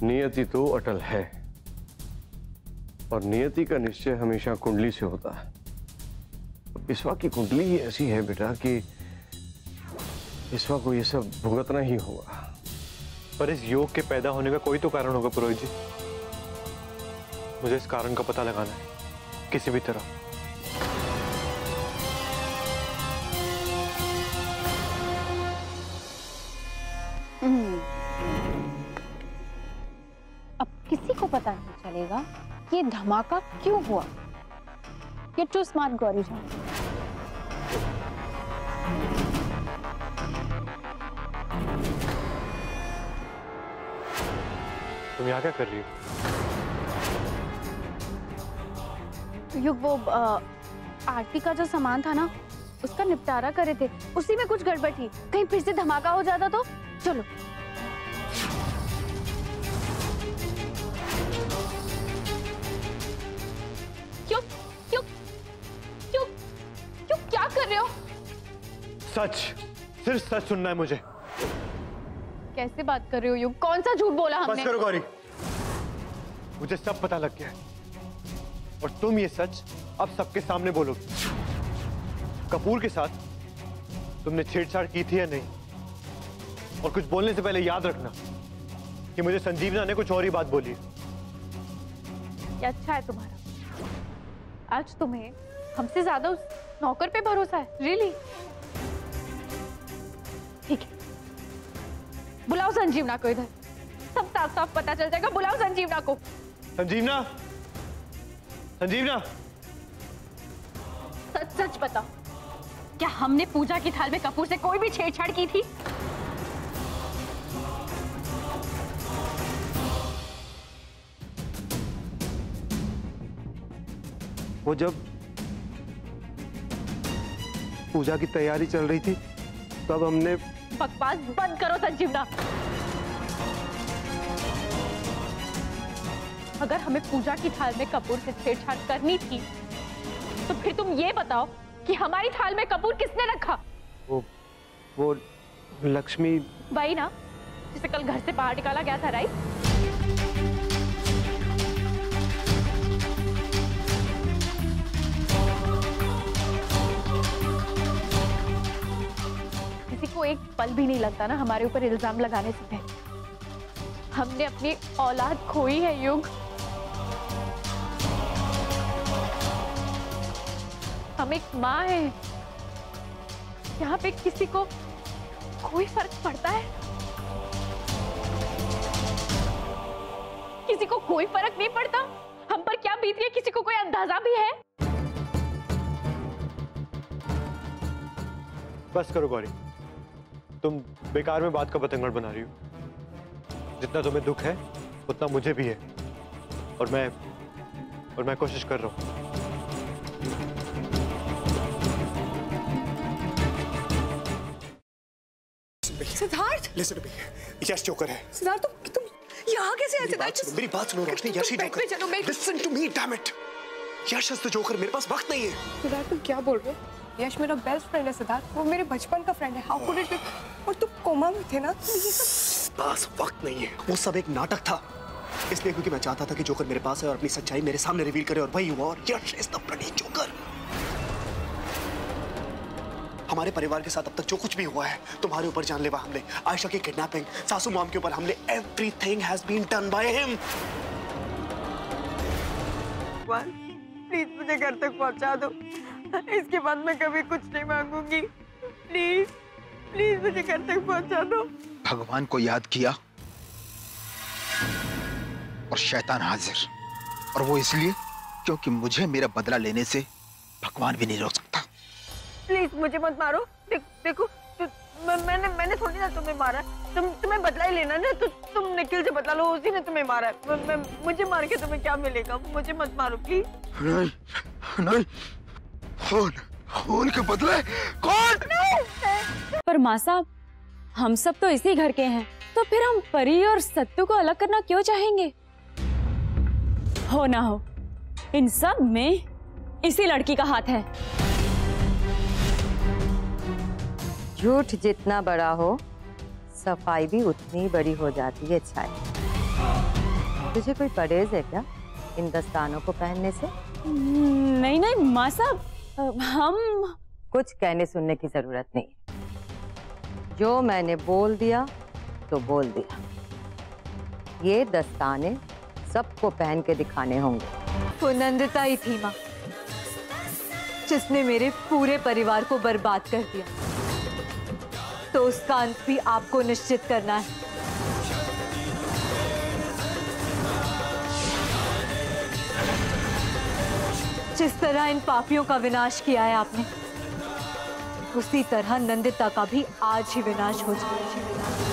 नियति तो अटल है और नियति का निश्चय हमेशा कुंडली से होता है। ईश्वा की कुंडली ही ऐसी है बेटा कि ईश्वा को ये सब भुगतना ही होगा। पर इस योग के पैदा होने का कोई तो कारण होगा पुरोहित जी। मुझे इस कारण का पता लगाना है किसी भी तरह। अब किसी को पता नहीं चलेगा कि ये धमाका क्यों हुआ। ये टू स्मार्ट गौरी जान। तुम यहाँ क्या कर रही हो? युग वो आरती का जो सामान था ना, उसका निपटारा करे थे, उसी में कुछ गड़बड़ थी। कहीं फिर से धमाका हो जाता तो। चलो क्यों क्यों क्यों क्यों क्या कर रहे हो? सच, सिर्फ सच सुनना है मुझे। कैसे बात कर रहे हो युग? कौन सा झूठ बोला हमने? बस करो गौरी, मुझे सब पता लग गया है और तुम ये सच अब सबके सामने बोलोगे। कपूर के साथ तुमने छेड़छाड़ की थी या नहीं? और कुछ बोलने से पहले याद रखना कि मुझे संजीवना ने कुछ और ही बात बोली। क्या अच्छा है तुम्हारा, आज तुम्हें हमसे ज्यादा उस नौकर पे भरोसा है। रियली? ठीक है, बुलाओ संजीवना को इधर, सब साफ साफ पता चल जाएगा। बुलाओ संजीवना को। संजीवना, संजीवना, सच सच बताओ, क्या हमने पूजा की थाल में कपूर से कोई भी छेड़छाड़ की थी? वो जब पूजा की तैयारी चल रही थी तब हमने। बकवास बंद करो संजीवना। अगर हमें पूजा की थाल में कपूर से छेड़छाड़ करनी थी तो फिर तुम ये बताओ कि हमारी थाल में कपूर किसने रखा? वो लक्ष्मी। वही ना, जिसे कल घर से बाहर निकाला गया था, राइट? किसी को एक पल भी नहीं लगता ना हमारे ऊपर इल्जाम लगाने से पहले। हमने अपनी औलाद खोई है युग। हम एक माँ है। यहाँ पे किसी को कोई फर्क पड़ता है? किसी को कोई फर्क नहीं पड़ता हम पर क्या बीत रही है? किसी को कोई अंदाजा भी है? बस करो गौरी, तुम बेकार में बात का बतंगड़ बना रही हो। जितना तुम्हें दुख है उतना मुझे भी है और मैं कोशिश कर रहा हूं। Siddharth, listen to me, Yash joker है। सिद्धार्थ तुम यहाँ कैसे आए? सिद्धार्थ मेरी बात सुनो रोशनी, यश ही joker. Listen to me, damn it, Yash is the joker. मेरे पास वक्त नहीं है। सिद्धार्थ तुम क्या बोल रहे हो? यश मेरा बेस्ट फ्रेंड है सिद्धार्थ, वो मेरे बचपन का फ्रेंड है। How could it? और तुम कोमा में थे ना? पास वक्त नहीं है। वो सब एक नाटक था, इसलिए क्योंकि मैं चाहता था कि जोकर मेरे पास है और अपनी सच्चाई मेरे सामने रिवील करे, और वही हुआ। और यश इज द ब्लडी जोकर। हमारे परिवार के साथ अब तक जो कुछ भी हुआ है, तुम्हारे ऊपर जानलेवा हमले, आयशा की किडनैपिंग, सासू मॉम के ऊपर हमले, everything has been done by him. Please मुझे घर तक पहुंचा दो, इसके बाद मैं कभी कुछ नहीं मांगूंगी। प्लीज प्लीज मुझे घर तक पहुंचा दो। भगवान को याद किया और शैतान हाजिर, और वो इसलिए क्योंकि मुझे मेरा बदला लेने से भगवान भी नहीं रोक सकता। प्लीज मुझे मत मारो। देखो मैंने थोड़ी ना तुम्हें मारा, तुम्हें बदला ही लेना ना, तो तुम निखिल से बदला लो, उसी ने तुम्हें मारा है। मुझे मार के तुम्हें क्या मिलेगा? मुझे मत मारो प्लीज। नहीं नहीं, खून के बदले कौन? पर माँ साहब, हम सब तो इसी घर के हैं, तो फिर हम परी और सत्तू को अलग करना क्यों चाहेंगे? हो ना हो, इन सब में इसी लड़की का हाथ है। झूठ जितना बड़ा हो, सफाई भी उतनी बड़ी हो जाती है। छाया, तुझे कोई परहेज है क्या इन दस्तानों को पहनने से? नहीं नहीं माँ साहब, हम कुछ कहने सुनने की जरूरत नहीं। जो मैंने बोल दिया तो बोल दिया। ये दस्ताने सबको पहन के दिखाने होंगे। वो नंदिता ही थी माँ, जिसने मेरे पूरे परिवार को बर्बाद कर दिया, तो उसका अंत भी आपको निश्चित करना है। जिस तरह इन पापियों का विनाश किया है आपने, उसी तरह नंदिता का भी आज ही विनाश हो जाए।